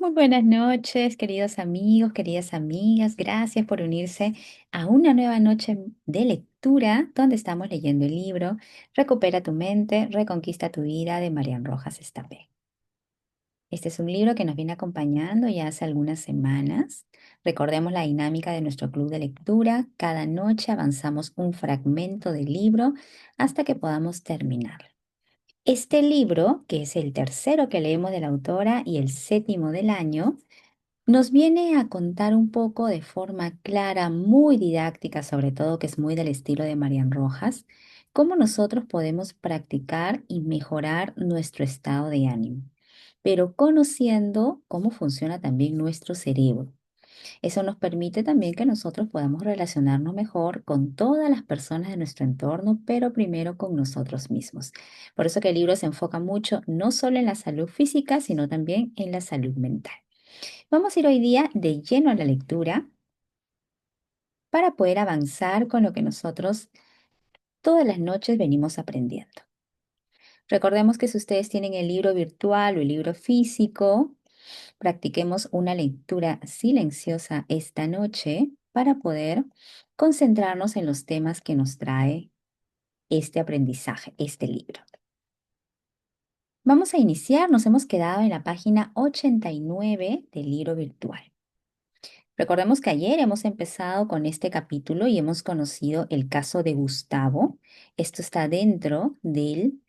Muy buenas noches, queridos amigos, queridas amigas. Gracias por unirse a una nueva noche de lectura donde estamos leyendo el libro Recupera tu mente, reconquista tu vida de Marian Rojas Estapé. Este es un libro que nos viene acompañando ya hace algunas semanas. Recordemos la dinámica de nuestro club de lectura. Cada noche avanzamos un fragmento del libro hasta que podamos terminar. Este libro, que es el tercero que leemos de la autora y el séptimo del año, nos viene a contar un poco de forma clara, muy didáctica, sobre todo que es muy del estilo de Marian Rojas, cómo nosotros podemos practicar y mejorar nuestro estado de ánimo, pero conociendo cómo funciona también nuestro cerebro. Eso nos permite también que nosotros podamos relacionarnos mejor con todas las personas de nuestro entorno, pero primero con nosotros mismos. Por eso que el libro se enfoca mucho no solo en la salud física, sino también en la salud mental. Vamos a ir hoy día de lleno a la lectura para poder avanzar con lo que nosotros todas las noches venimos aprendiendo. Recordemos que si ustedes tienen el libro virtual o el libro físico, practiquemos una lectura silenciosa esta noche para poder concentrarnos en los temas que nos trae este aprendizaje, este libro. Vamos a iniciar, nos hemos quedado en la página 89 del libro virtual. Recordemos que ayer hemos empezado con este capítulo y hemos conocido el caso de Gustavo. Esto está dentro del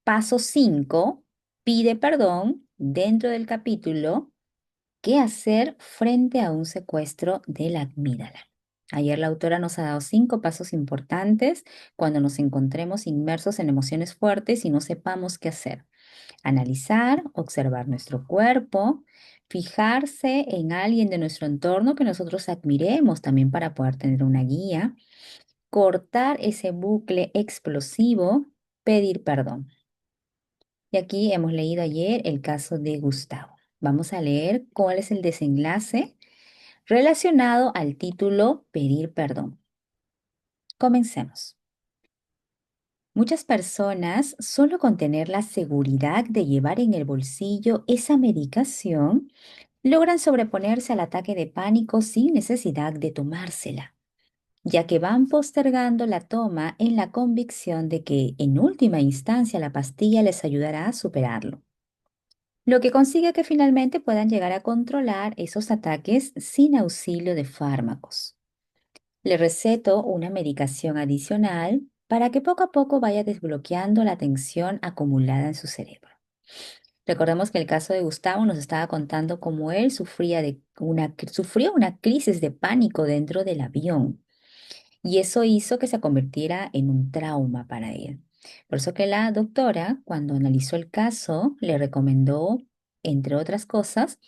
paso 5. Pide perdón dentro del capítulo ¿qué hacer frente a un secuestro de la amígdala? Ayer la autora nos ha dado 5 pasos importantes cuando nos encontremos inmersos en emociones fuertes y no sepamos qué hacer. Analizar, observar nuestro cuerpo, fijarse en alguien de nuestro entorno que nosotros admiremos también para poder tener una guía, cortar ese bucle explosivo, pedir perdón. Y aquí hemos leído ayer el caso de Gustavo. Vamos a leer cuál es el desenlace relacionado al título Pedir perdón. Comencemos. Muchas personas, solo con tener la seguridad de llevar en el bolsillo esa medicación, logran sobreponerse al ataque de pánico sin necesidad de tomársela, ya que van postergando la toma en la convicción de que, en última instancia, la pastilla les ayudará a superarlo, lo que consigue que finalmente puedan llegar a controlar esos ataques sin auxilio de fármacos. Le receto una medicación adicional para que poco a poco vaya desbloqueando la tensión acumulada en su cerebro. Recordemos que el caso de Gustavo nos estaba contando cómo él sufrió una crisis de pánico dentro del avión y eso hizo que se convirtiera en un trauma para él. Por eso que la doctora, cuando analizó el caso, le recomendó, entre otras cosas,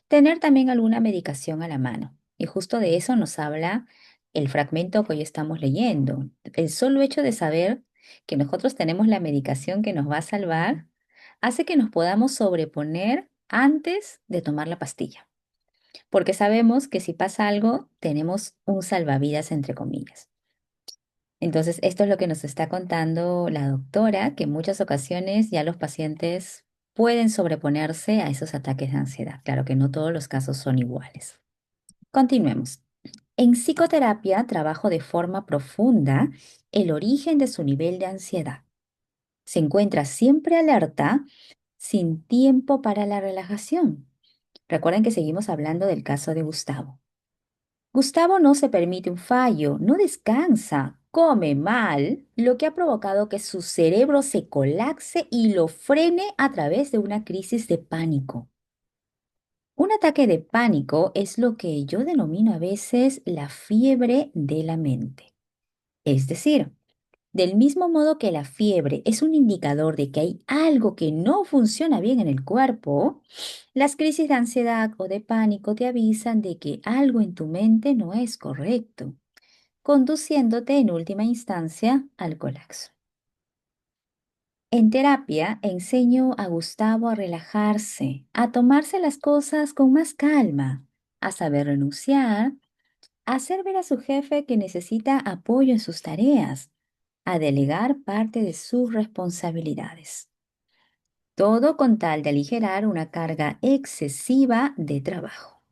tener también alguna medicación a la mano. Y justo de eso nos habla el fragmento que hoy estamos leyendo. El solo hecho de saber que nosotros tenemos la medicación que nos va a salvar hace que nos podamos sobreponer antes de tomar la pastilla, porque sabemos que si pasa algo, tenemos un salvavidas entre comillas. Entonces, esto es lo que nos está contando la doctora, que en muchas ocasiones ya los pacientes pueden sobreponerse a esos ataques de ansiedad. Claro que no todos los casos son iguales. Continuemos. En psicoterapia trabajo de forma profunda el origen de su nivel de ansiedad. Se encuentra siempre alerta, sin tiempo para la relajación. Recuerden que seguimos hablando del caso de Gustavo. Gustavo no se permite un fallo, no descansa, come mal, lo que ha provocado que su cerebro se colapse y lo frene a través de una crisis de pánico. Un ataque de pánico es lo que yo denomino a veces la fiebre de la mente. Es decir, del mismo modo que la fiebre es un indicador de que hay algo que no funciona bien en el cuerpo, las crisis de ansiedad o de pánico te avisan de que algo en tu mente no es correcto, conduciéndote en última instancia al colapso. En terapia enseño a Gustavo a relajarse, a tomarse las cosas con más calma, a saber renunciar, a hacer ver a su jefe que necesita apoyo en sus tareas, a delegar parte de sus responsabilidades. Todo con tal de aligerar una carga excesiva de trabajo.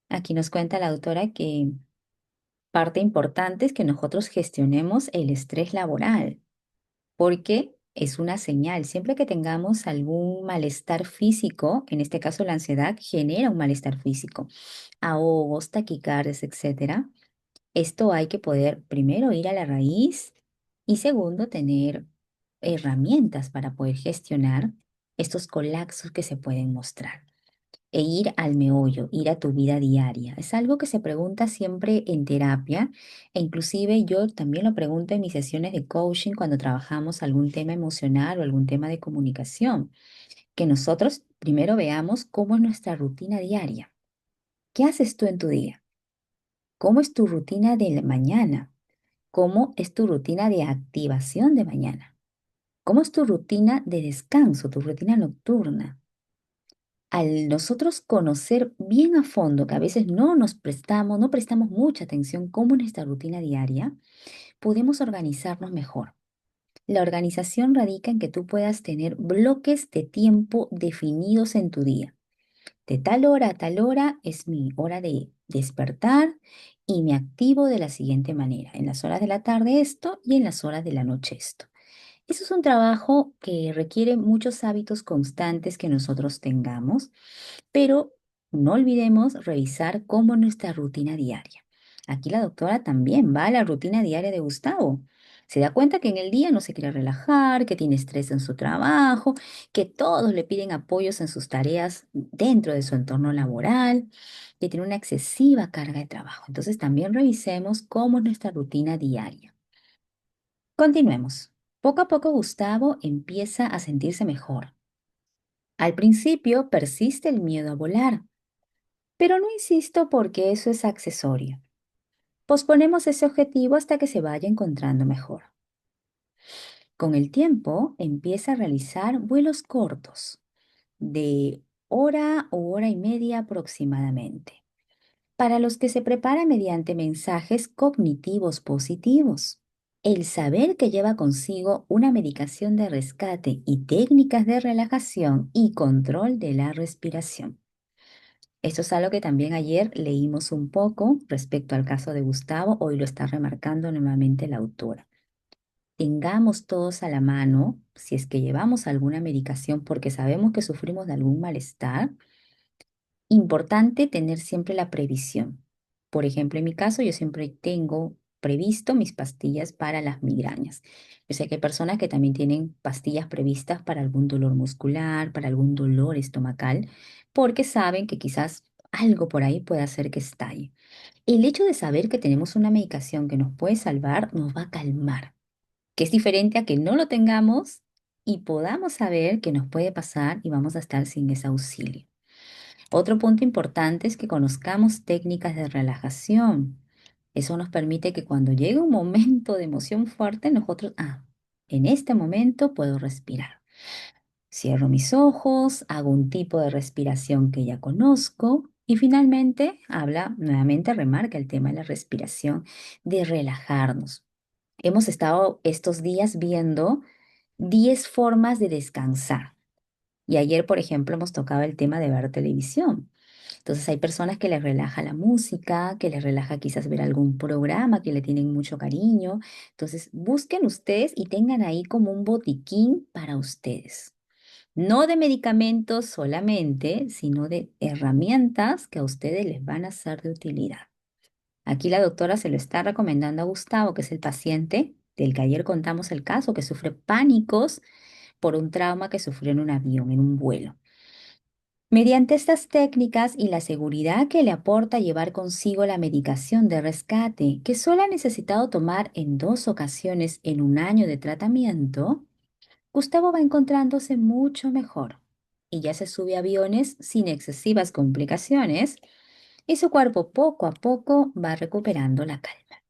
Aquí nos cuenta la autora que parte importante es que nosotros gestionemos el estrés laboral, porque es una señal. Siempre que tengamos algún malestar físico, en este caso la ansiedad genera un malestar físico, ahogos, taquicardias, etcétera. Esto hay que poder primero ir a la raíz y segundo tener herramientas para poder gestionar estos colapsos que se pueden mostrar e ir al meollo, ir a tu vida diaria. Es algo que se pregunta siempre en terapia e inclusive yo también lo pregunto en mis sesiones de coaching cuando trabajamos algún tema emocional o algún tema de comunicación, que nosotros primero veamos cómo es nuestra rutina diaria. ¿Qué haces tú en tu día? ¿Cómo es tu rutina de la mañana? ¿Cómo es tu rutina de activación de mañana? ¿Cómo es tu rutina de descanso, tu rutina nocturna? Al nosotros conocer bien a fondo, que a veces no prestamos mucha atención cómo es nuestra rutina diaria, podemos organizarnos mejor. La organización radica en que tú puedas tener bloques de tiempo definidos en tu día. De tal hora a tal hora es mi hora de despertar y me activo de la siguiente manera. En las horas de la tarde esto y en las horas de la noche esto. Eso es un trabajo que requiere muchos hábitos constantes que nosotros tengamos, pero no olvidemos revisar cómo es nuestra rutina diaria. Aquí la doctora también va a la rutina diaria de Gustavo. Se da cuenta que en el día no se quiere relajar, que tiene estrés en su trabajo, que todos le piden apoyos en sus tareas dentro de su entorno laboral, que tiene una excesiva carga de trabajo. Entonces también revisemos cómo es nuestra rutina diaria. Continuemos. Poco a poco Gustavo empieza a sentirse mejor. Al principio persiste el miedo a volar, pero no insisto porque eso es accesorio. Posponemos ese objetivo hasta que se vaya encontrando mejor. Con el tiempo empieza a realizar vuelos cortos, de hora o hora y media aproximadamente, para los que se prepara mediante mensajes cognitivos positivos. El saber que lleva consigo una medicación de rescate y técnicas de relajación y control de la respiración. Esto es algo que también ayer leímos un poco respecto al caso de Gustavo, hoy lo está remarcando nuevamente la autora. Tengamos todos a la mano, si es que llevamos alguna medicación porque sabemos que sufrimos de algún malestar, importante tener siempre la previsión. Por ejemplo, en mi caso, yo siempre tengo previsto mis pastillas para las migrañas. Yo sé que hay personas que también tienen pastillas previstas para algún dolor muscular, para algún dolor estomacal, porque saben que quizás algo por ahí puede hacer que estalle. El hecho de saber que tenemos una medicación que nos puede salvar nos va a calmar, que es diferente a que no lo tengamos y podamos saber que nos puede pasar y vamos a estar sin ese auxilio. Otro punto importante es que conozcamos técnicas de relajación. Eso nos permite que cuando llegue un momento de emoción fuerte, nosotros, en este momento puedo respirar. Cierro mis ojos, hago un tipo de respiración que ya conozco y finalmente habla, nuevamente remarca el tema de la respiración, de relajarnos. Hemos estado estos días viendo 10 formas de descansar. Y ayer, por ejemplo, hemos tocado el tema de ver televisión. Entonces hay personas que les relaja la música, que les relaja quizás ver algún programa que le tienen mucho cariño. Entonces busquen ustedes y tengan ahí como un botiquín para ustedes. No de medicamentos solamente, sino de herramientas que a ustedes les van a ser de utilidad. Aquí la doctora se lo está recomendando a Gustavo, que es el paciente del que ayer contamos el caso, que sufre pánicos por un trauma que sufrió en un avión, en un vuelo. Mediante estas técnicas y la seguridad que le aporta llevar consigo la medicación de rescate, que solo ha necesitado tomar en 2 ocasiones en un año de tratamiento, Gustavo va encontrándose mucho mejor y ya se sube a aviones sin excesivas complicaciones y su cuerpo poco a poco va recuperando la calma.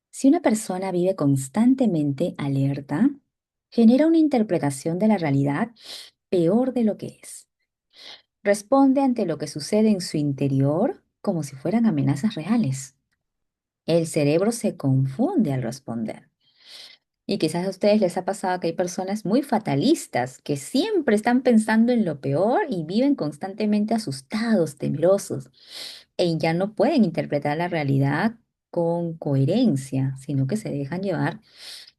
Si una persona vive constantemente alerta, genera una interpretación de la realidad peor de lo que es. Responde ante lo que sucede en su interior como si fueran amenazas reales. El cerebro se confunde al responder. Y quizás a ustedes les ha pasado que hay personas muy fatalistas que siempre están pensando en lo peor y viven constantemente asustados, temerosos, y ya no pueden interpretar la realidad con coherencia, sino que se dejan llevar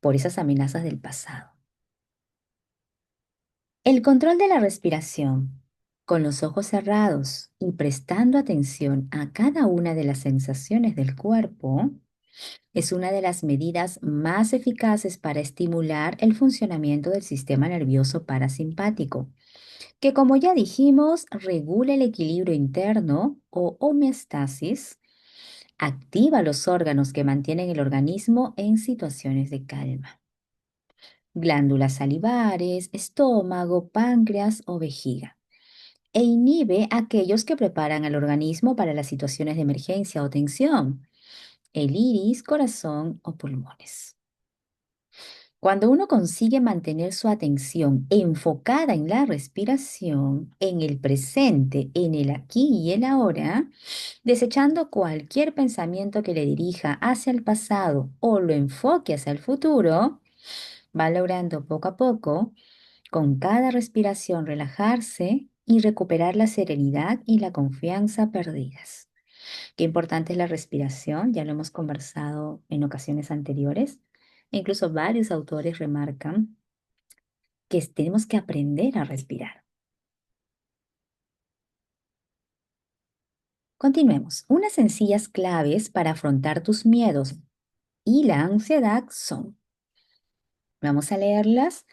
por esas amenazas del pasado. El control de la respiración, con los ojos cerrados y prestando atención a cada una de las sensaciones del cuerpo, es una de las medidas más eficaces para estimular el funcionamiento del sistema nervioso parasimpático, que como ya dijimos, regula el equilibrio interno o homeostasis, activa los órganos que mantienen el organismo en situaciones de calma. Glándulas salivares, estómago, páncreas o vejiga, e inhibe aquellos que preparan al organismo para las situaciones de emergencia o tensión, el iris, corazón o pulmones. Cuando uno consigue mantener su atención enfocada en la respiración, en el presente, en el aquí y el ahora, desechando cualquier pensamiento que le dirija hacia el pasado o lo enfoque hacia el futuro, va logrando poco a poco, con cada respiración, relajarse y recuperar la serenidad y la confianza perdidas. Qué importante es la respiración, ya lo hemos conversado en ocasiones anteriores. Incluso varios autores remarcan que tenemos que aprender a respirar. Continuemos. Unas sencillas claves para afrontar tus miedos y la ansiedad son, vamos a leerlas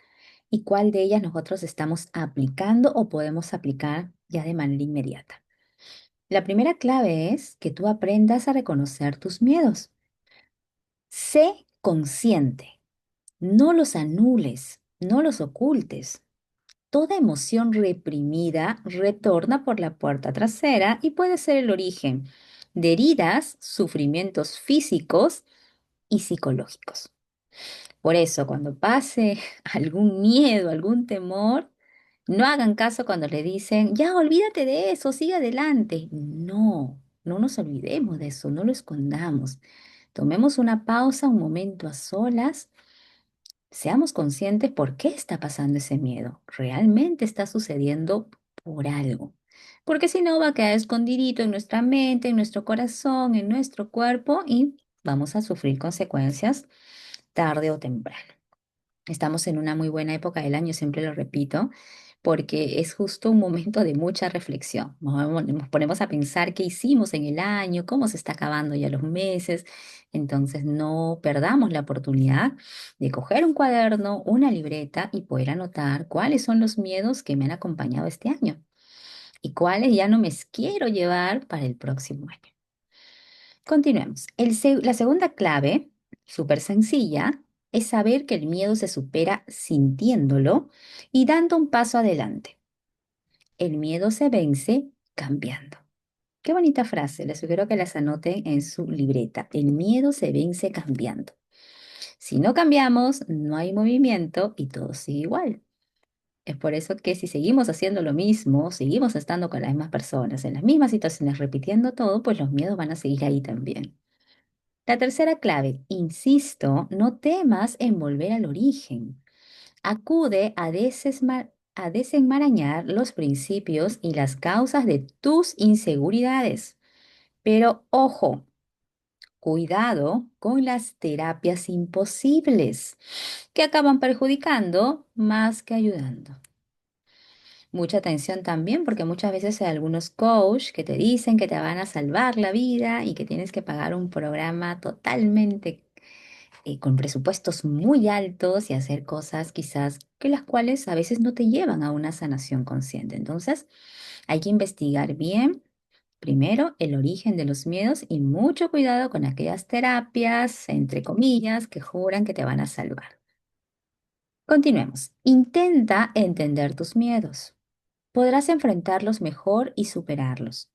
y cuál de ellas nosotros estamos aplicando o podemos aplicar ya de manera inmediata. La primera clave es que tú aprendas a reconocer tus miedos. Sé consciente, no los anules, no los ocultes. Toda emoción reprimida retorna por la puerta trasera y puede ser el origen de heridas, sufrimientos físicos y psicológicos. Por eso, cuando pase algún miedo, algún temor, no hagan caso cuando le dicen, ya olvídate de eso, sigue adelante. No, no nos olvidemos de eso, no lo escondamos. Tomemos una pausa, un momento a solas. Seamos conscientes por qué está pasando ese miedo. Realmente está sucediendo por algo. Porque si no, va a quedar escondidito en nuestra mente, en nuestro corazón, en nuestro cuerpo y vamos a sufrir consecuencias tarde o temprano. Estamos en una muy buena época del año, siempre lo repito, porque es justo un momento de mucha reflexión. Nos ponemos a pensar qué hicimos en el año, cómo se está acabando ya los meses. Entonces, no perdamos la oportunidad de coger un cuaderno, una libreta y poder anotar cuáles son los miedos que me han acompañado este año y cuáles ya no me quiero llevar para el próximo año. Continuemos. La segunda clave, súper sencilla, es saber que el miedo se supera sintiéndolo y dando un paso adelante. El miedo se vence cambiando. Qué bonita frase, les sugiero que las anoten en su libreta. El miedo se vence cambiando. Si no cambiamos, no hay movimiento y todo sigue igual. Es por eso que si seguimos haciendo lo mismo, seguimos estando con las mismas personas, en las mismas situaciones, repitiendo todo, pues los miedos van a seguir ahí también. La tercera clave, insisto, no temas en volver al origen. Acude a desenmarañar los principios y las causas de tus inseguridades. Pero ojo, cuidado con las terapias imposibles, que acaban perjudicando más que ayudando. Mucha atención también porque muchas veces hay algunos coach que te dicen que te van a salvar la vida y que tienes que pagar un programa totalmente con presupuestos muy altos y hacer cosas quizás que las cuales a veces no te llevan a una sanación consciente. Entonces, hay que investigar bien, primero, el origen de los miedos y mucho cuidado con aquellas terapias, entre comillas, que juran que te van a salvar. Continuemos. Intenta entender tus miedos. Podrás enfrentarlos mejor y superarlos.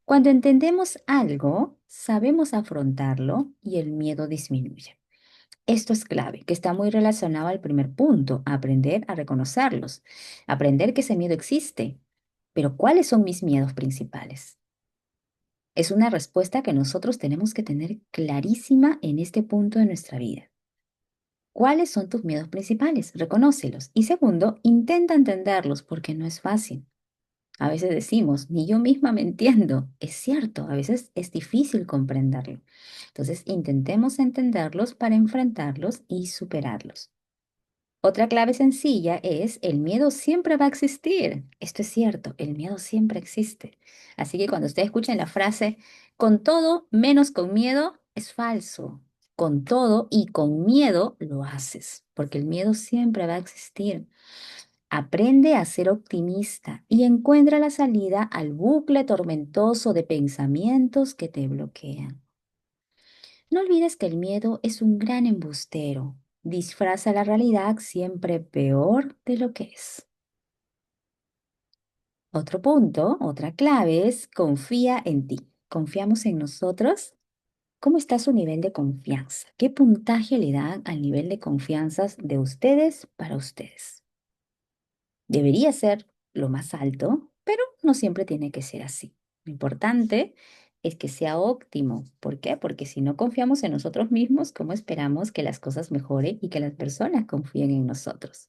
Cuando entendemos algo, sabemos afrontarlo y el miedo disminuye. Esto es clave, que está muy relacionado al primer punto, aprender a reconocerlos, aprender que ese miedo existe. Pero ¿cuáles son mis miedos principales? Es una respuesta que nosotros tenemos que tener clarísima en este punto de nuestra vida. ¿Cuáles son tus miedos principales? Reconócelos. Y segundo, intenta entenderlos porque no es fácil. A veces decimos, ni yo misma me entiendo. Es cierto, a veces es difícil comprenderlo. Entonces, intentemos entenderlos para enfrentarlos y superarlos. Otra clave sencilla es, el miedo siempre va a existir. Esto es cierto, el miedo siempre existe. Así que cuando ustedes escuchen la frase, con todo menos con miedo, es falso. Con todo y con miedo lo haces, porque el miedo siempre va a existir. Aprende a ser optimista y encuentra la salida al bucle tormentoso de pensamientos que te bloquean. No olvides que el miedo es un gran embustero. Disfraza la realidad siempre peor de lo que es. Otro punto, otra clave es confía en ti. ¿Confiamos en nosotros? ¿Cómo está su nivel de confianza? ¿Qué puntaje le dan al nivel de confianza de ustedes para ustedes? Debería ser lo más alto, pero no siempre tiene que ser así. Lo importante es que sea óptimo. ¿Por qué? Porque si no confiamos en nosotros mismos, ¿cómo esperamos que las cosas mejoren y que las personas confíen en nosotros?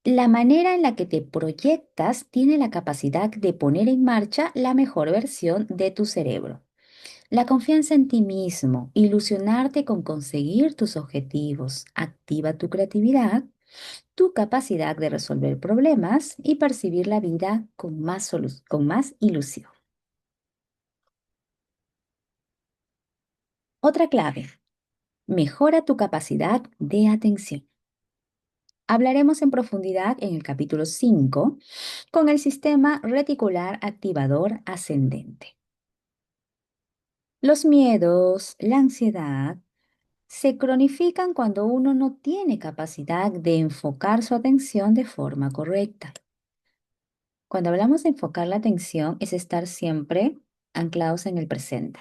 La manera en la que te proyectas tiene la capacidad de poner en marcha la mejor versión de tu cerebro. La confianza en ti mismo, ilusionarte con conseguir tus objetivos, activa tu creatividad, tu capacidad de resolver problemas y percibir la vida con más ilusión. Otra clave, mejora tu capacidad de atención. Hablaremos en profundidad en el capítulo 5 con el sistema reticular activador ascendente. Los miedos, la ansiedad, se cronifican cuando uno no tiene capacidad de enfocar su atención de forma correcta. Cuando hablamos de enfocar la atención es estar siempre anclados en el presente.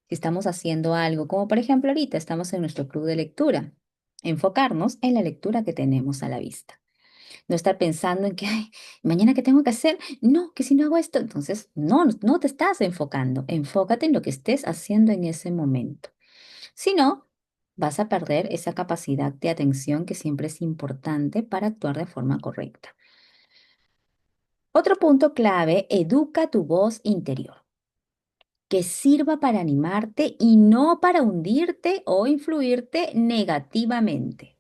Si estamos haciendo algo, como por ejemplo ahorita estamos en nuestro club de lectura, enfocarnos en la lectura que tenemos a la vista. No estar pensando en que, ay, mañana qué tengo que hacer, no, que si no hago esto, entonces no te estás enfocando. Enfócate en lo que estés haciendo en ese momento. Si no, vas a perder esa capacidad de atención que siempre es importante para actuar de forma correcta. Otro punto clave, educa tu voz interior, que sirva para animarte y no para hundirte o influirte negativamente.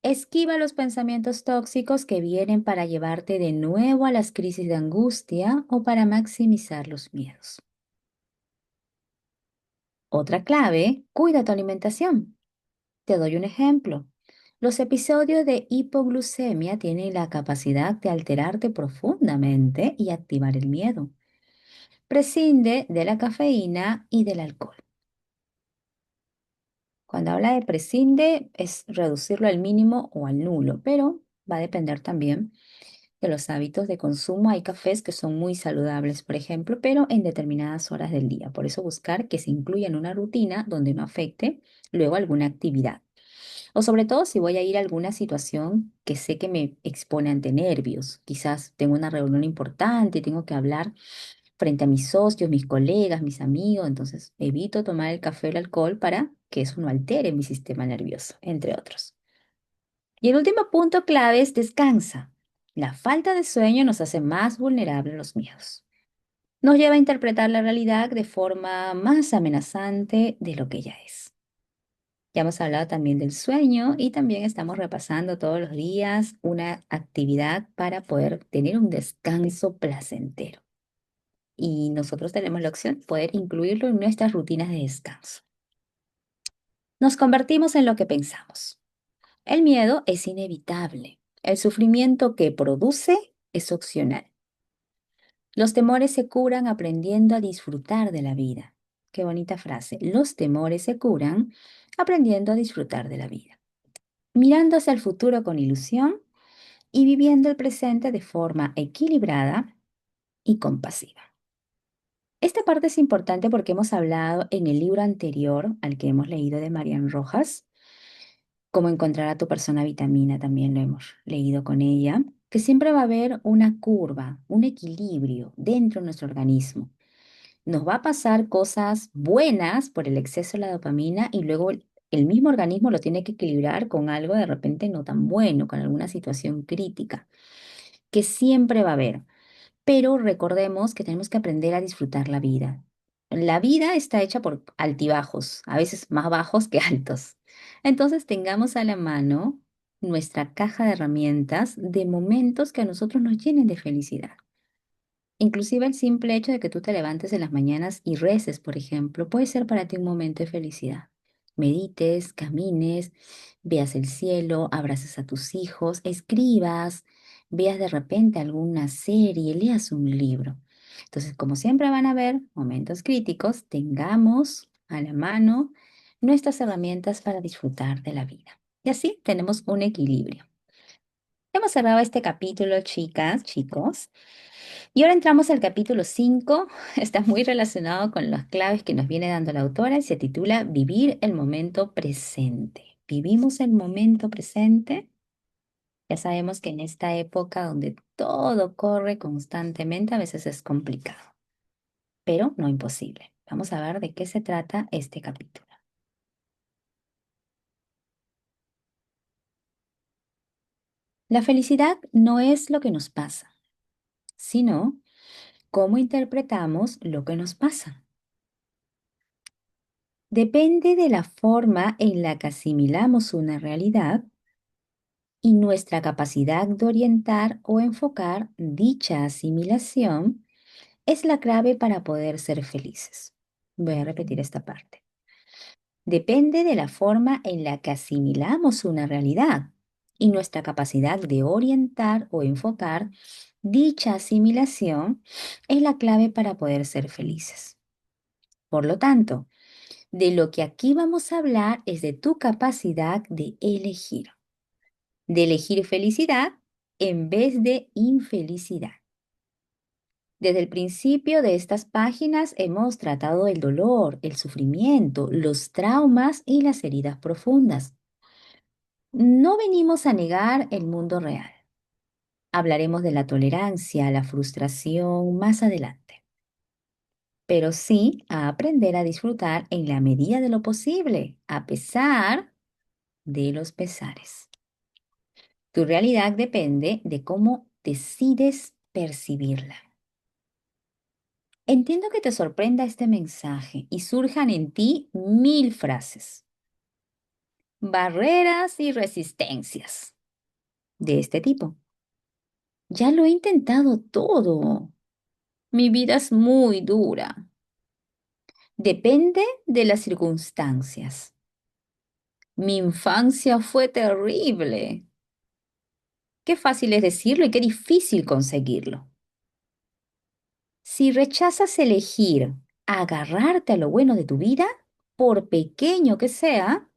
Esquiva los pensamientos tóxicos que vienen para llevarte de nuevo a las crisis de angustia o para maximizar los miedos. Otra clave, cuida tu alimentación. Te doy un ejemplo. Los episodios de hipoglucemia tienen la capacidad de alterarte profundamente y activar el miedo. Prescinde de la cafeína y del alcohol. Cuando habla de prescinde es reducirlo al mínimo o al nulo, pero va a depender también de los hábitos de consumo. Hay cafés que son muy saludables, por ejemplo, pero en determinadas horas del día. Por eso buscar que se incluya en una rutina donde no afecte luego alguna actividad. O sobre todo si voy a ir a alguna situación que sé que me expone ante nervios. Quizás tengo una reunión importante, tengo que hablar frente a mis socios, mis colegas, mis amigos. Entonces evito tomar el café o el alcohol para que eso no altere mi sistema nervioso, entre otros. Y el último punto clave es descansa. La falta de sueño nos hace más vulnerables a los miedos. Nos lleva a interpretar la realidad de forma más amenazante de lo que ya es. Ya hemos hablado también del sueño y también estamos repasando todos los días una actividad para poder tener un descanso placentero. Y nosotros tenemos la opción de poder incluirlo en nuestras rutinas de descanso. Nos convertimos en lo que pensamos. El miedo es inevitable. El sufrimiento que produce es opcional. Los temores se curan aprendiendo a disfrutar de la vida. Qué bonita frase. Los temores se curan aprendiendo a disfrutar de la vida. Mirando hacia el futuro con ilusión y viviendo el presente de forma equilibrada y compasiva. Esta parte es importante porque hemos hablado en el libro anterior al que hemos leído de Marian Rojas, cómo encontrar a tu persona vitamina, también lo hemos leído con ella, que siempre va a haber una curva, un equilibrio dentro de nuestro organismo. Nos va a pasar cosas buenas por el exceso de la dopamina y luego El mismo organismo lo tiene que equilibrar con algo de repente no tan bueno, con alguna situación crítica, que siempre va a haber. Pero recordemos que tenemos que aprender a disfrutar la vida. La vida está hecha por altibajos, a veces más bajos que altos. Entonces tengamos a la mano nuestra caja de herramientas de momentos que a nosotros nos llenen de felicidad. Inclusive el simple hecho de que tú te levantes en las mañanas y reces, por ejemplo, puede ser para ti un momento de felicidad. Medites, camines, veas el cielo, abraces a tus hijos, escribas, veas de repente alguna serie, leas un libro. Entonces, como siempre van a haber momentos críticos, tengamos a la mano nuestras herramientas para disfrutar de la vida. Y así tenemos un equilibrio. Hemos cerrado este capítulo, chicas, chicos. Y ahora entramos al capítulo 5. Está muy relacionado con las claves que nos viene dando la autora y se titula Vivir el momento presente. ¿Vivimos el momento presente? Ya sabemos que en esta época donde todo corre constantemente, a veces es complicado, pero no imposible. Vamos a ver de qué se trata este capítulo. La felicidad no es lo que nos pasa, sino cómo interpretamos lo que nos pasa. Depende de la forma en la que asimilamos una realidad y nuestra capacidad de orientar o enfocar dicha asimilación es la clave para poder ser felices. Voy a repetir esta parte. Depende de la forma en la que asimilamos una realidad y nuestra capacidad de orientar o enfocar dicha asimilación es la clave para poder ser felices. Por lo tanto, de lo que aquí vamos a hablar es de tu capacidad de elegir felicidad en vez de infelicidad. Desde el principio de estas páginas hemos tratado el dolor, el sufrimiento, los traumas y las heridas profundas. No venimos a negar el mundo real. Hablaremos de la tolerancia, la frustración más adelante, pero sí a aprender a disfrutar en la medida de lo posible, a pesar de los pesares. Tu realidad depende de cómo decides percibirla. Entiendo que te sorprenda este mensaje y surjan en ti mil frases, barreras y resistencias de este tipo. Ya lo he intentado todo. Mi vida es muy dura. Depende de las circunstancias. Mi infancia fue terrible. Qué fácil es decirlo y qué difícil conseguirlo. Si rechazas elegir agarrarte a lo bueno de tu vida, por pequeño que sea,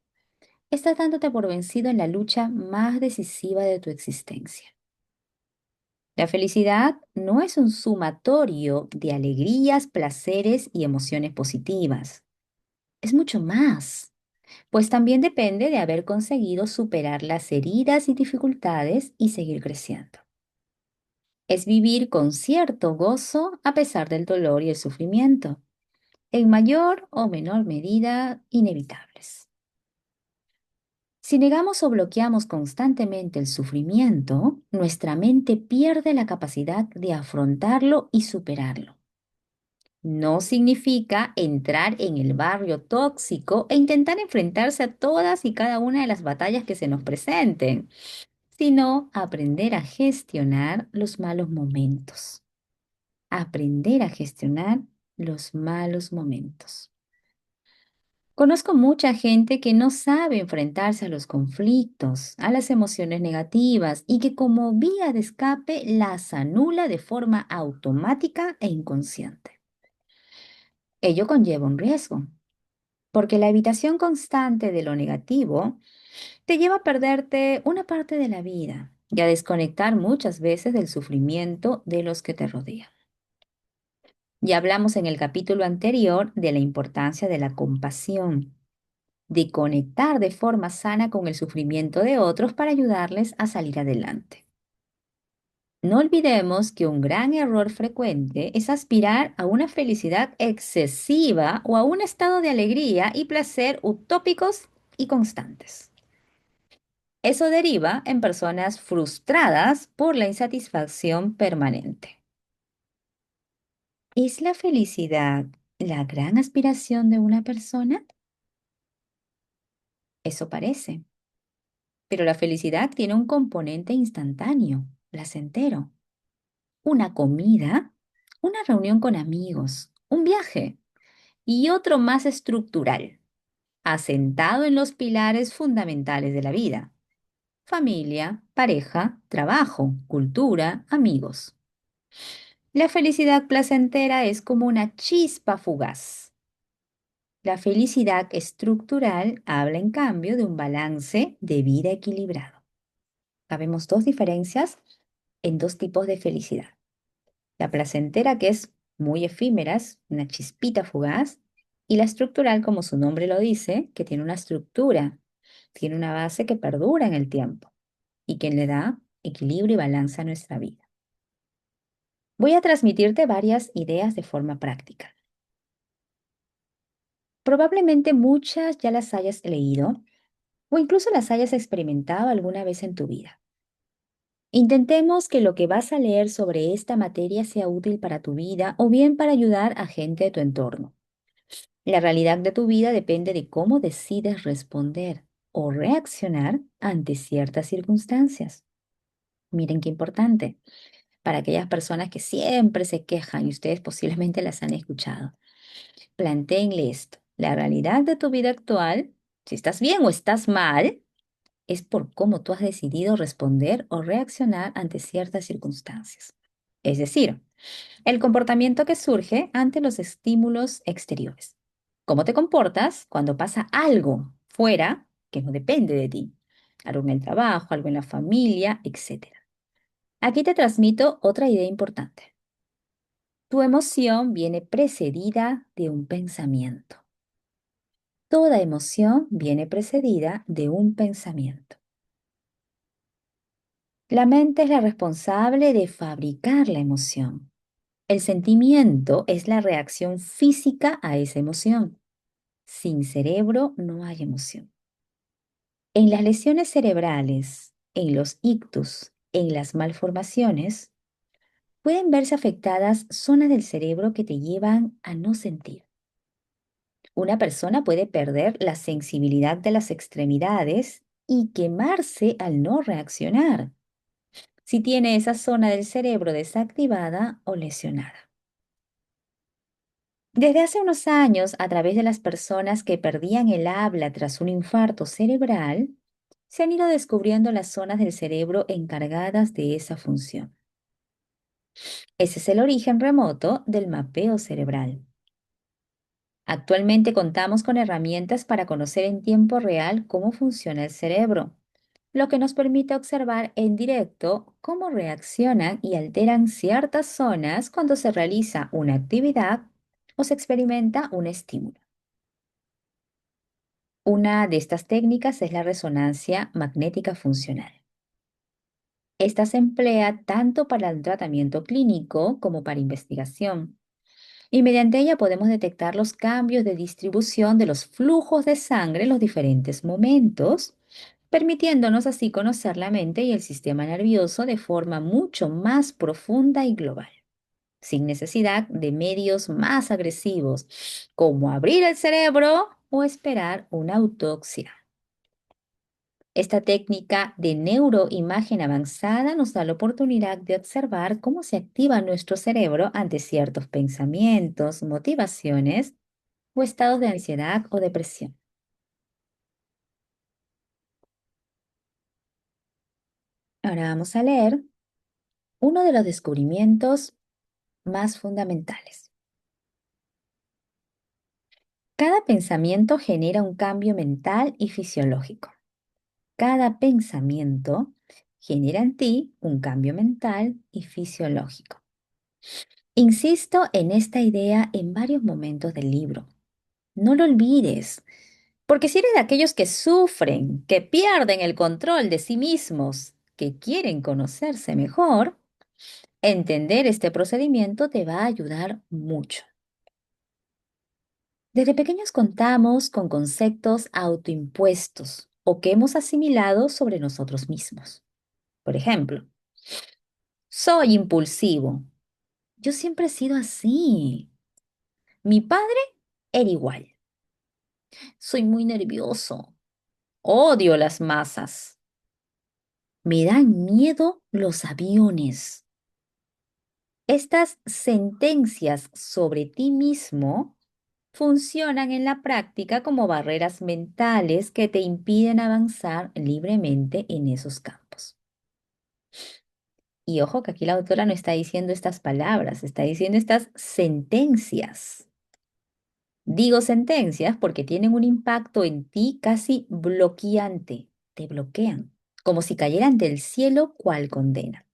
estás dándote por vencido en la lucha más decisiva de tu existencia. La felicidad no es un sumatorio de alegrías, placeres y emociones positivas. Es mucho más, pues también depende de haber conseguido superar las heridas y dificultades y seguir creciendo. Es vivir con cierto gozo a pesar del dolor y el sufrimiento, en mayor o menor medida inevitables. Si negamos o bloqueamos constantemente el sufrimiento, nuestra mente pierde la capacidad de afrontarlo y superarlo. No significa entrar en el barrio tóxico e intentar enfrentarse a todas y cada una de las batallas que se nos presenten, sino aprender a gestionar los malos momentos. Aprender a gestionar los malos momentos. Conozco mucha gente que no sabe enfrentarse a los conflictos, a las emociones negativas y que como vía de escape las anula de forma automática e inconsciente. Ello conlleva un riesgo, porque la evitación constante de lo negativo te lleva a perderte una parte de la vida y a desconectar muchas veces del sufrimiento de los que te rodean. Ya hablamos en el capítulo anterior de la importancia de la compasión, de conectar de forma sana con el sufrimiento de otros para ayudarles a salir adelante. No olvidemos que un gran error frecuente es aspirar a una felicidad excesiva o a un estado de alegría y placer utópicos y constantes. Eso deriva en personas frustradas por la insatisfacción permanente. ¿Es la felicidad la gran aspiración de una persona? Eso parece. Pero la felicidad tiene un componente instantáneo, placentero. Una comida, una reunión con amigos, un viaje y otro más estructural, asentado en los pilares fundamentales de la vida: familia, pareja, trabajo, cultura, amigos. La felicidad placentera es como una chispa fugaz. La felicidad estructural habla, en cambio, de un balance de vida equilibrado. Sabemos dos diferencias en dos tipos de felicidad. La placentera, que es muy efímera, es una chispita fugaz, y la estructural, como su nombre lo dice, que tiene una estructura, tiene una base que perdura en el tiempo y que le da equilibrio y balance a nuestra vida. Voy a transmitirte varias ideas de forma práctica. Probablemente muchas ya las hayas leído o incluso las hayas experimentado alguna vez en tu vida. Intentemos que lo que vas a leer sobre esta materia sea útil para tu vida o bien para ayudar a gente de tu entorno. La realidad de tu vida depende de cómo decides responder o reaccionar ante ciertas circunstancias. Miren qué importante para aquellas personas que siempre se quejan y ustedes posiblemente las han escuchado. Plantéenle esto. La realidad de tu vida actual, si estás bien o estás mal, es por cómo tú has decidido responder o reaccionar ante ciertas circunstancias. Es decir, el comportamiento que surge ante los estímulos exteriores. ¿Cómo te comportas cuando pasa algo fuera que no depende de ti? Algo en el trabajo, algo en la familia, etcétera. Aquí te transmito otra idea importante. Tu emoción viene precedida de un pensamiento. Toda emoción viene precedida de un pensamiento. La mente es la responsable de fabricar la emoción. El sentimiento es la reacción física a esa emoción. Sin cerebro no hay emoción. En las lesiones cerebrales, en los ictus, en las malformaciones, pueden verse afectadas zonas del cerebro que te llevan a no sentir. Una persona puede perder la sensibilidad de las extremidades y quemarse al no reaccionar, si tiene esa zona del cerebro desactivada o lesionada. Desde hace unos años, a través de las personas que perdían el habla tras un infarto cerebral, se han ido descubriendo las zonas del cerebro encargadas de esa función. Ese es el origen remoto del mapeo cerebral. Actualmente contamos con herramientas para conocer en tiempo real cómo funciona el cerebro, lo que nos permite observar en directo cómo reaccionan y alteran ciertas zonas cuando se realiza una actividad o se experimenta un estímulo. Una de estas técnicas es la resonancia magnética funcional. Esta se emplea tanto para el tratamiento clínico como para investigación, y mediante ella podemos detectar los cambios de distribución de los flujos de sangre en los diferentes momentos, permitiéndonos así conocer la mente y el sistema nervioso de forma mucho más profunda y global, sin necesidad de medios más agresivos, como abrir el cerebro o esperar una autopsia. Esta técnica de neuroimagen avanzada nos da la oportunidad de observar cómo se activa nuestro cerebro ante ciertos pensamientos, motivaciones o estados de ansiedad o depresión. Ahora vamos a leer uno de los descubrimientos más fundamentales. Cada pensamiento genera un cambio mental y fisiológico. Cada pensamiento genera en ti un cambio mental y fisiológico. Insisto en esta idea en varios momentos del libro. No lo olvides, porque si eres de aquellos que sufren, que pierden el control de sí mismos, que quieren conocerse mejor, entender este procedimiento te va a ayudar mucho. Desde pequeños contamos con conceptos autoimpuestos o que hemos asimilado sobre nosotros mismos. Por ejemplo, soy impulsivo. Yo siempre he sido así. Mi padre era igual. Soy muy nervioso. Odio las masas. Me dan miedo los aviones. Estas sentencias sobre ti mismo funcionan en la práctica como barreras mentales que te impiden avanzar libremente en esos campos. Y ojo que aquí la autora no está diciendo estas palabras, está diciendo estas sentencias. Digo sentencias porque tienen un impacto en ti casi bloqueante, te bloquean, como si cayeran del cielo cual condena.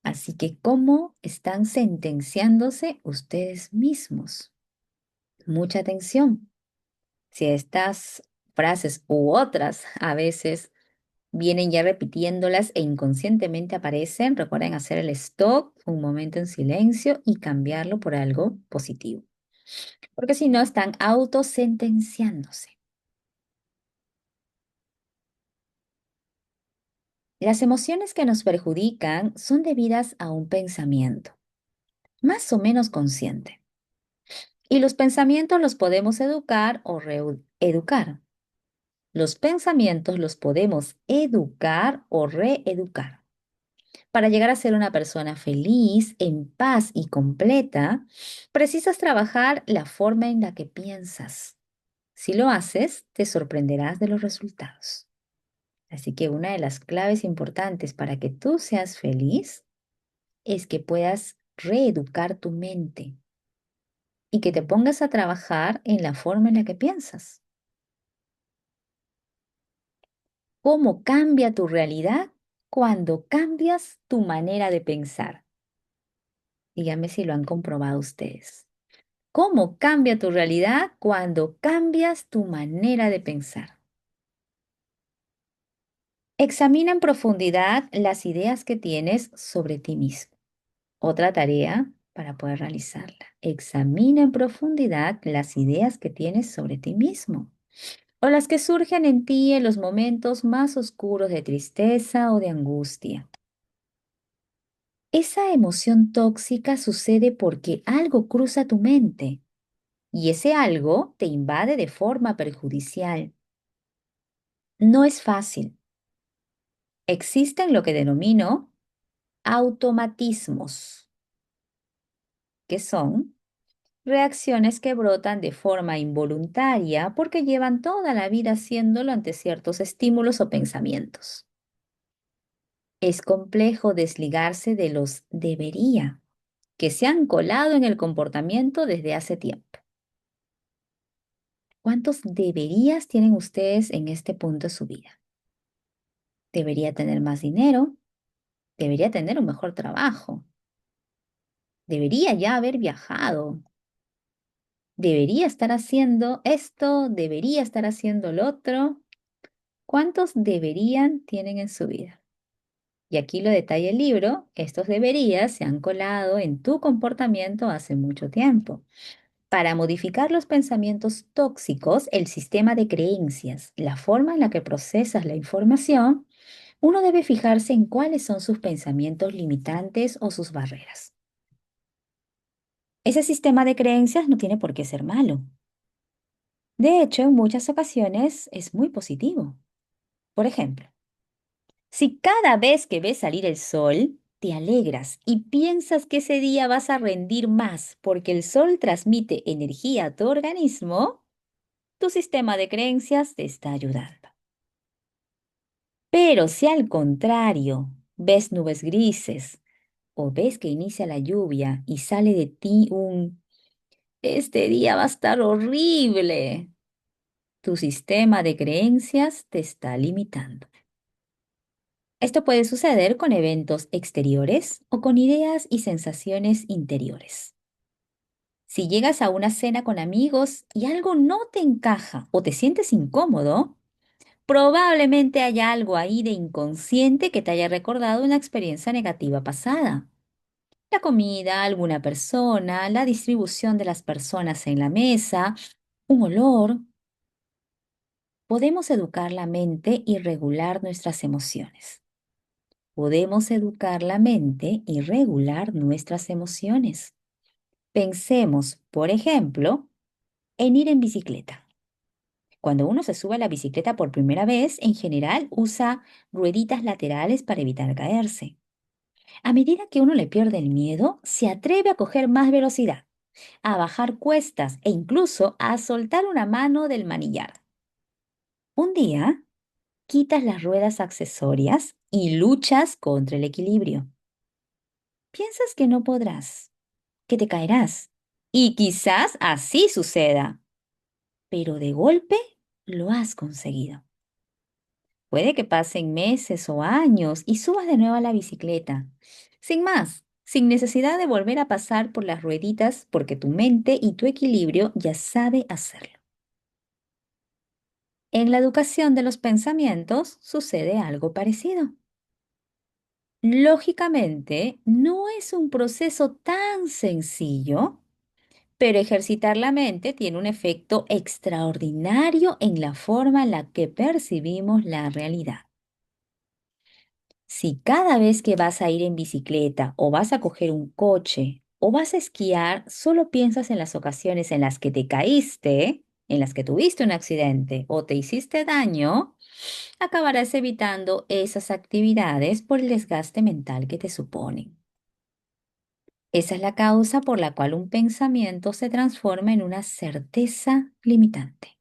Así que, ¿cómo están sentenciándose ustedes mismos? Mucha atención. Si estas frases u otras a veces vienen ya repitiéndolas e inconscientemente aparecen, recuerden hacer el stop, un momento en silencio y cambiarlo por algo positivo. Porque si no, están autosentenciándose. Las emociones que nos perjudican son debidas a un pensamiento, más o menos consciente. Y los pensamientos los podemos educar o reeducar. Los pensamientos los podemos educar o reeducar. Para llegar a ser una persona feliz, en paz y completa, precisas trabajar la forma en la que piensas. Si lo haces, te sorprenderás de los resultados. Así que una de las claves importantes para que tú seas feliz es que puedas reeducar tu mente y que te pongas a trabajar en la forma en la que piensas. ¿Cómo cambia tu realidad cuando cambias tu manera de pensar? Dígame si lo han comprobado ustedes. ¿Cómo cambia tu realidad cuando cambias tu manera de pensar? Examina en profundidad las ideas que tienes sobre ti mismo. Otra tarea para poder realizarla. Examina en profundidad las ideas que tienes sobre ti mismo o las que surgen en ti en los momentos más oscuros de tristeza o de angustia. Esa emoción tóxica sucede porque algo cruza tu mente y ese algo te invade de forma perjudicial. No es fácil. Existen lo que denomino automatismos, que son reacciones que brotan de forma involuntaria porque llevan toda la vida haciéndolo ante ciertos estímulos o pensamientos. Es complejo desligarse de los debería, que se han colado en el comportamiento desde hace tiempo. ¿Cuántos deberías tienen ustedes en este punto de su vida? Debería tener más dinero, debería tener un mejor trabajo, debería ya haber viajado, debería estar haciendo esto, debería estar haciendo lo otro. ¿Cuántos deberían tienen en su vida? Y aquí lo detalla el libro, estos deberías se han colado en tu comportamiento hace mucho tiempo. Para modificar los pensamientos tóxicos, el sistema de creencias, la forma en la que procesas la información, uno debe fijarse en cuáles son sus pensamientos limitantes o sus barreras. Ese sistema de creencias no tiene por qué ser malo. De hecho, en muchas ocasiones es muy positivo. Por ejemplo, si cada vez que ves salir el sol, te alegras y piensas que ese día vas a rendir más porque el sol transmite energía a tu organismo, tu sistema de creencias te está ayudando. Pero si al contrario ves nubes grises o ves que inicia la lluvia y sale de ti este día va a estar horrible, tu sistema de creencias te está limitando. Esto puede suceder con eventos exteriores o con ideas y sensaciones interiores. Si llegas a una cena con amigos y algo no te encaja o te sientes incómodo, probablemente haya algo ahí de inconsciente que te haya recordado una experiencia negativa pasada. La comida, alguna persona, la distribución de las personas en la mesa, un olor. Podemos educar la mente y regular nuestras emociones. Podemos educar la mente y regular nuestras emociones. Pensemos, por ejemplo, en ir en bicicleta. Cuando uno se sube a la bicicleta por primera vez, en general usa rueditas laterales para evitar caerse. A medida que uno le pierde el miedo, se atreve a coger más velocidad, a bajar cuestas e incluso a soltar una mano del manillar. Un día, quitas las ruedas accesorias y luchas contra el equilibrio. Piensas que no podrás, que te caerás. Y quizás así suceda, pero de golpe lo has conseguido. Puede que pasen meses o años y subas de nuevo a la bicicleta. Sin más, sin necesidad de volver a pasar por las rueditas porque tu mente y tu equilibrio ya sabe hacerlo. En la educación de los pensamientos sucede algo parecido. Lógicamente, no es un proceso tan sencillo, pero ejercitar la mente tiene un efecto extraordinario en la forma en la que percibimos la realidad. Si cada vez que vas a ir en bicicleta o vas a coger un coche o vas a esquiar, solo piensas en las ocasiones en las que te caíste, en las que tuviste un accidente o te hiciste daño, acabarás evitando esas actividades por el desgaste mental que te suponen. Esa es la causa por la cual un pensamiento se transforma en una certeza limitante.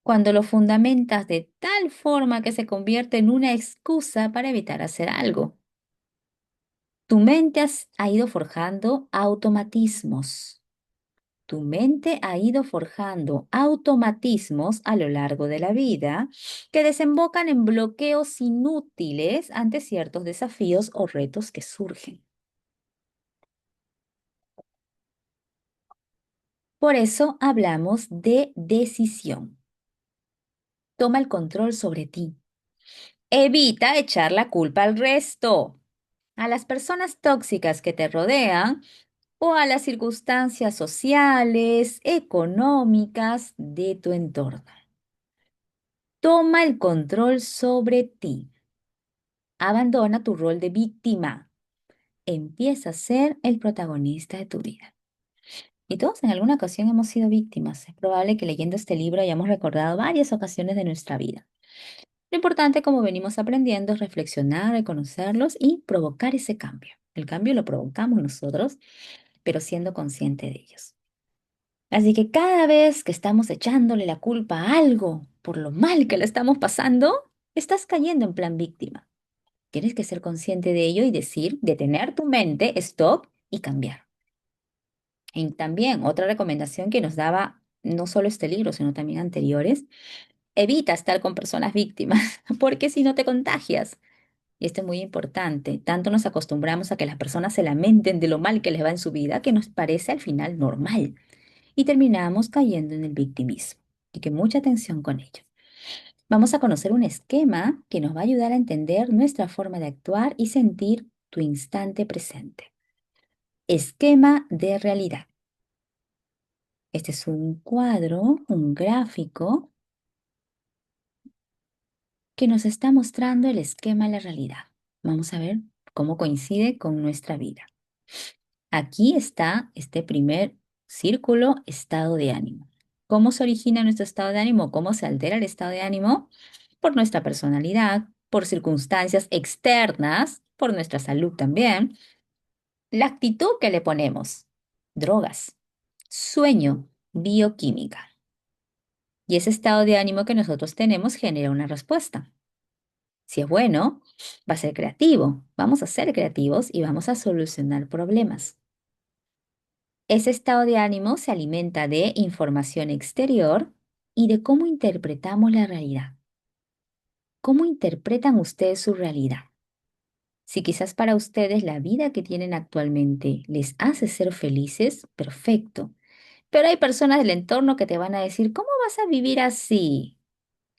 Cuando lo fundamentas de tal forma que se convierte en una excusa para evitar hacer algo. Tu mente ha ido forjando automatismos. Tu mente ha ido forjando automatismos a lo largo de la vida que desembocan en bloqueos inútiles ante ciertos desafíos o retos que surgen. Por eso hablamos de decisión. Toma el control sobre ti. Evita echar la culpa al resto, a las personas tóxicas que te rodean o a las circunstancias sociales, económicas de tu entorno. Toma el control sobre ti. Abandona tu rol de víctima. Empieza a ser el protagonista de tu vida. Y todos en alguna ocasión hemos sido víctimas. Es probable que leyendo este libro hayamos recordado varias ocasiones de nuestra vida. Lo importante, como venimos aprendiendo, es reflexionar, reconocerlos y provocar ese cambio. El cambio lo provocamos nosotros, pero siendo consciente de ellos. Así que cada vez que estamos echándole la culpa a algo por lo mal que le estamos pasando, estás cayendo en plan víctima. Tienes que ser consciente de ello y decir, detener tu mente, stop y cambiar. Y también otra recomendación que nos daba no solo este libro, sino también anteriores, evita estar con personas víctimas, porque si no te contagias. Y esto es muy importante. Tanto nos acostumbramos a que las personas se lamenten de lo mal que les va en su vida que nos parece al final normal. Y terminamos cayendo en el victimismo. Así que mucha atención con ello. Vamos a conocer un esquema que nos va a ayudar a entender nuestra forma de actuar y sentir tu instante presente. Esquema de realidad. Este es un cuadro, un gráfico que nos está mostrando el esquema de la realidad. Vamos a ver cómo coincide con nuestra vida. Aquí está este primer círculo, estado de ánimo. ¿Cómo se origina nuestro estado de ánimo? ¿Cómo se altera el estado de ánimo? Por nuestra personalidad, por circunstancias externas, por nuestra salud también. La actitud que le ponemos, drogas, sueño, bioquímica. Y ese estado de ánimo que nosotros tenemos genera una respuesta. Si es bueno, va a ser creativo. Vamos a ser creativos y vamos a solucionar problemas. Ese estado de ánimo se alimenta de información exterior y de cómo interpretamos la realidad. ¿Cómo interpretan ustedes su realidad? Si quizás para ustedes la vida que tienen actualmente les hace ser felices, perfecto. Pero hay personas del entorno que te van a decir, ¿cómo vas a vivir así?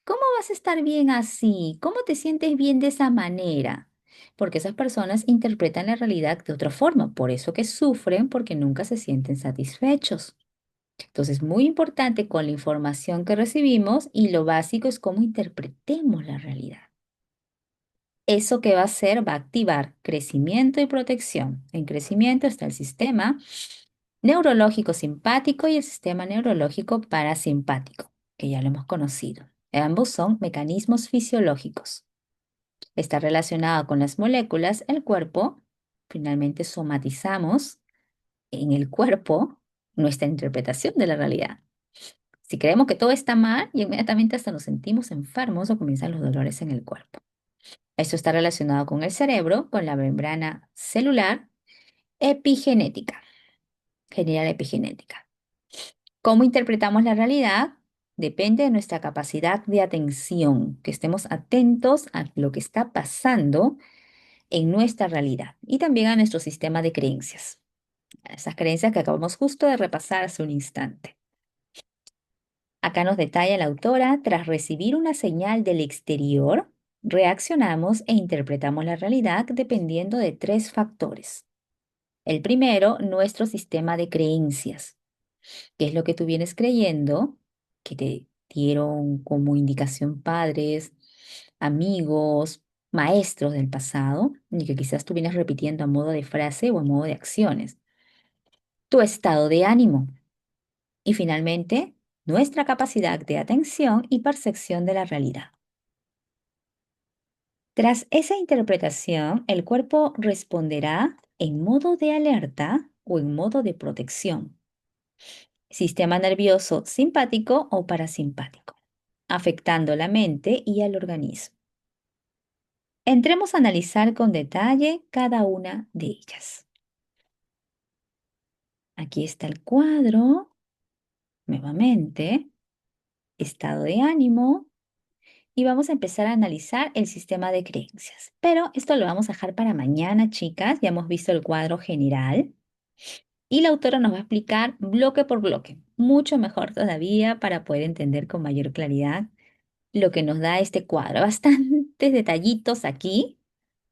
¿Cómo vas a estar bien así? ¿Cómo te sientes bien de esa manera? porque esas personas interpretan la realidad de otra forma, por eso que sufren porque nunca se sienten satisfechos. Entonces, muy importante con la información que recibimos y lo básico es cómo interpretemos la realidad. ¿Eso que va a hacer? Va a activar crecimiento y protección. En crecimiento está el sistema neurológico simpático y el sistema neurológico parasimpático, que ya lo hemos conocido. Ambos son mecanismos fisiológicos. Está relacionado con las moléculas, el cuerpo. Finalmente somatizamos en el cuerpo nuestra interpretación de la realidad. Si creemos que todo está mal, y inmediatamente hasta nos sentimos enfermos o comienzan los dolores en el cuerpo. Esto está relacionado con el cerebro, con la membrana celular epigenética, general epigenética. ¿Cómo interpretamos la realidad? Depende de nuestra capacidad de atención, que estemos atentos a lo que está pasando en nuestra realidad y también a nuestro sistema de creencias, a esas creencias que acabamos justo de repasar hace un instante. Acá nos detalla la autora, tras recibir una señal del exterior, reaccionamos e interpretamos la realidad dependiendo de tres factores. El primero, nuestro sistema de creencias. ¿Qué es lo que tú vienes creyendo? Que te dieron como indicación padres, amigos, maestros del pasado, y que quizás tú vienes repitiendo a modo de frase o a modo de acciones. Tu estado de ánimo. Y finalmente, nuestra capacidad de atención y percepción de la realidad. Tras esa interpretación, el cuerpo responderá en modo de alerta o en modo de protección. Sistema nervioso simpático o parasimpático, afectando la mente y al organismo. Entremos a analizar con detalle cada una de ellas. Aquí está el cuadro, nuevamente, estado de ánimo, y vamos a empezar a analizar el sistema de creencias. Pero esto lo vamos a dejar para mañana, chicas. Ya hemos visto el cuadro general y la autora nos va a explicar bloque por bloque, mucho mejor todavía para poder entender con mayor claridad lo que nos da este cuadro. Bastantes detallitos aquí,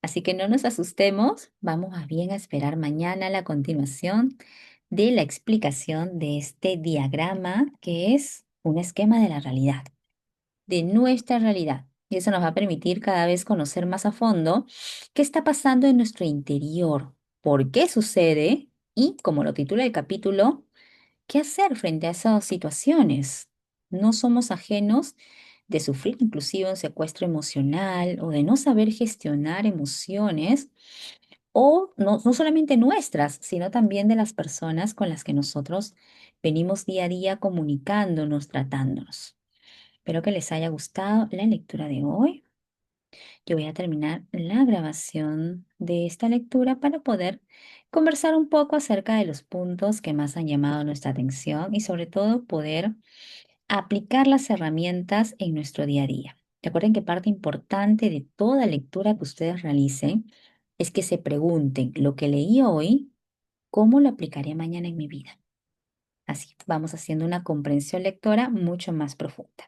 así que no nos asustemos. Vamos más bien a esperar mañana la continuación de la explicación de este diagrama que es un esquema de la realidad, de nuestra realidad. Y eso nos va a permitir cada vez conocer más a fondo qué está pasando en nuestro interior, por qué sucede y, como lo titula el capítulo, qué hacer frente a esas situaciones. No somos ajenos de sufrir inclusive un secuestro emocional o de no saber gestionar emociones o no solamente nuestras, sino también de las personas con las que nosotros venimos día a día comunicándonos, tratándonos. Espero que les haya gustado la lectura de hoy. Yo voy a terminar la grabación de esta lectura para poder conversar un poco acerca de los puntos que más han llamado nuestra atención y sobre todo poder aplicar las herramientas en nuestro día a día. Recuerden que parte importante de toda lectura que ustedes realicen es que se pregunten lo que leí hoy, ¿cómo lo aplicaré mañana en mi vida? Así vamos haciendo una comprensión lectora mucho más profunda.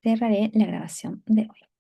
Cerraré la grabación de hoy.